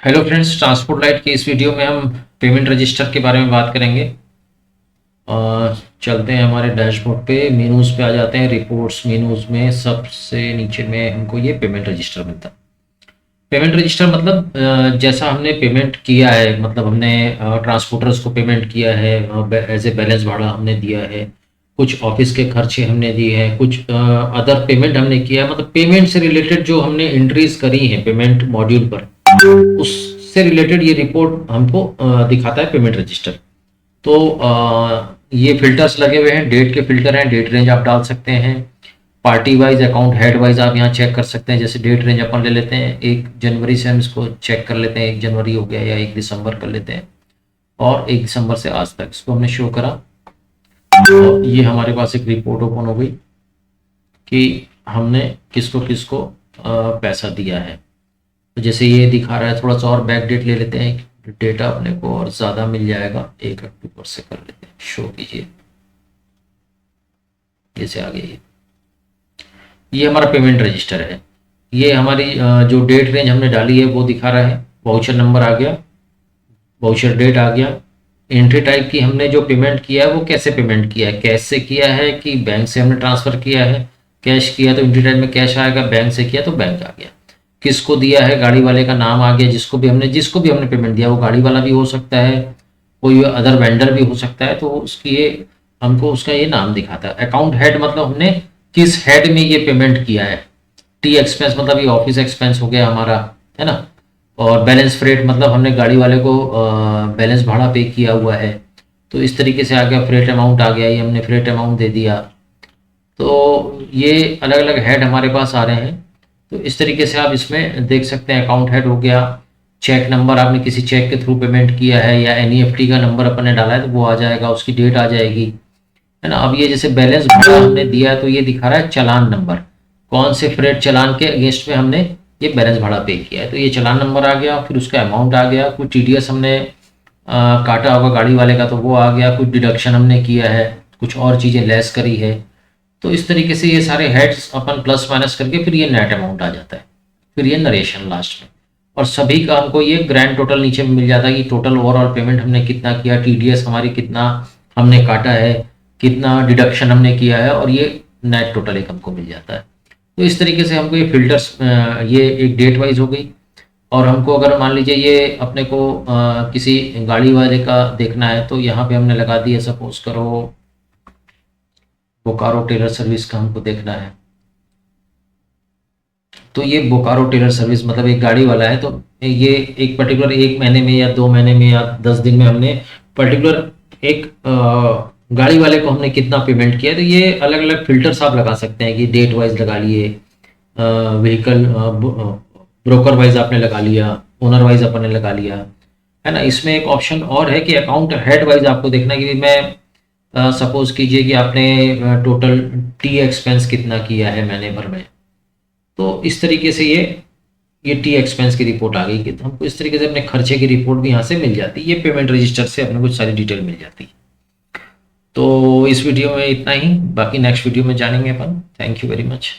Hello friends, transport light के इस video में हम पेमेंट रजिस्टर के बारे में बात करेंगे। चलते हैं हमारे डैशबोर्ड पे, मेनूज़ पे आ जाते हैं। रिपोर्ट्स मेनूज़ में सबसे नीचे में हमको ये पेमेंट रजिस्टर मिलता है। पेमेंट रजिस्टर मतलब जैसा हमने पेमेंट किया है, मतलब हमने ट्रांसपोर्टर्स को पेमेंट किया है, एज ए बैलेंस भाड़ा हमने दिया है, कुछ ऑफिस के खर्चे हमने दिए हैं, कुछ अदर पेमेंट हमने किया है, मतलब पेमेंट से रिलेटेड जो हमने एंट्रीज करी हैं पेमेंट मॉड्यूल पर, उससे रिलेटेड ये रिपोर्ट हमको दिखाता है पेमेंट रजिस्टर। तो ये फिल्टर्स लगे हुए हैं, डेट के फिल्टर हैं, डेट रेंज आप डाल सकते हैं, party wise account head wise आप यहाँ चेक कर सकते हैं। जैसे डेट रेंज अपन ले लेते हैं 1 जनवरी से, हम इसको चेक कर लेते हैं, 1 जनवरी हो गया, या 1 दिसंबर कर लेते हैं, और 1 दिसंबर से आज तक इसको हमने शो करा। तो ये हमारे पास एक रिपोर्ट ओपन हो गई कि हमने किसको किसको पैसा दिया है। तो जैसे ये दिखा रहा है, थोड़ा सा और बैक डेट ले लेते हैं, डेटा अपने को और ज़्यादा मिल जाएगा। 1 अक्टूबर से कर लेते हैं, शो कीजिए, जैसे आ गया ये हमारा पेमेंट रजिस्टर है। ये हमारी जो डेट रेंज हमने डाली है वो दिखा रहा है, वाउचर नंबर आ गया, वाउचर डेट आ गया, एंट्री टाइप की हमने जो पेमेंट किया है वो कैसे पेमेंट किया है, कैश से किया है कि बैंक से हमने ट्रांसफ़र किया है। कैश किया तो एंट्री टाइप में कैश आएगा, बैंक से किया तो बैंक आ गया। किसको दिया है, गाड़ी वाले का नाम आ गया, जिसको भी हमने पेमेंट दिया, वो गाड़ी वाला भी हो सकता है, कोई अदर वेंडर भी हो सकता है, तो उसकी ये हमको उसका ये नाम दिखाता है। अकाउंट हेड मतलब हमने किस हेड में ये पेमेंट किया है। टी एक्सपेंस मतलब ये ऑफिस एक्सपेंस हो गया हमारा, है ना। और बैलेंस फ्रेट मतलब हमने गाड़ी वाले को बैलेंस भाड़ा पे किया हुआ है, तो इस तरीके से आ गया। फ्रेट अमाउंट आ गया, ये हमने फ्रेट अमाउंट दे दिया। तो ये अलग अलग हेड हमारे पास आ रहे हैं। तो इस तरीके से आप इसमें देख सकते हैं। अकाउंट हेड हो गया, चेक नंबर, आपने किसी चेक के थ्रू पेमेंट किया है या एनईएफटी का नंबर अपन ने डाला है तो वो आ जाएगा, उसकी डेट आ जाएगी, है ना। अब ये जैसे बैलेंस भाड़ा हमने दिया है तो ये दिखा रहा है चालान नंबर, कौन से फ्रेट चालान के अगेंस्ट में हमने ये बैलेंस भाड़ा पे किया है, तो ये चालान नंबर आ गया। फिर उसका अमाउंट आ गया, कुछ टीडीएस हमने काटा होगा गाड़ी वाले का तो वो आ गया, कुछ डिडक्शन हमने किया है, कुछ और चीज़ें लेस करी है। तो इस तरीके से ये सारे हेड्स अपन प्लस माइनस करके फिर ये नेट अमाउंट आ जाता है, फिर ये नरेशन लास्ट में, और सभी का हमको ये ग्रैंड टोटल नीचे में मिल जाता है कि टोटल ओवरऑल पेमेंट हमने कितना किया, टीडीएस हमारी कितना हमने काटा है, कितना डिडक्शन हमने किया है, और ये नेट टोटल एक हमको मिल जाता है। तो इस तरीके से हमको ये फिल्टर्स, ये एक डेट वाइज हो गई। और हमको अगर मान लीजिए ये अपने को किसी गाड़ी वाले का देखना है तो यहाँ पे हमने लगा दिया, सपोज करो बोकारो टेलर सर्विस का हमको देखना है, तो ये बोकारो टेलर सर्विस मतलब एक गाड़ी वाला है, तो ये एक पर्टिकुलर 1 महीने में या 2 महीने में या 10 दिन में हमने पर्टिकुलर एक गाड़ी वाले को हमने कितना पेमेंट किया। तो ये अलग अलग फिल्टर्स आप लगा सकते हैं कि डेट वाइज लगा लिए, व्हीकल ब्रोकर वाइज आपने लगा लिया, ओनर वाइज आपने लगा लिया, है ना। इसमें एक ऑप्शन और है कि अकाउंट हेड वाइज आपको देखना है कि मैं सपोज कीजिए कि आपने टोटल टी एक्सपेंस कितना किया है महीने भर में, तो इस तरीके से ये टी एक्सपेंस की रिपोर्ट आ गई कि तो हमको इस तरीके से अपने खर्चे की रिपोर्ट भी यहाँ से मिल जाती है। ये पेमेंट रजिस्टर से अपने कुछ सारी डिटेल मिल जाती है। तो इस वीडियो में इतना ही, बाकी नेक्स्ट वीडियो में जानेंगे अपन। Thank you very much.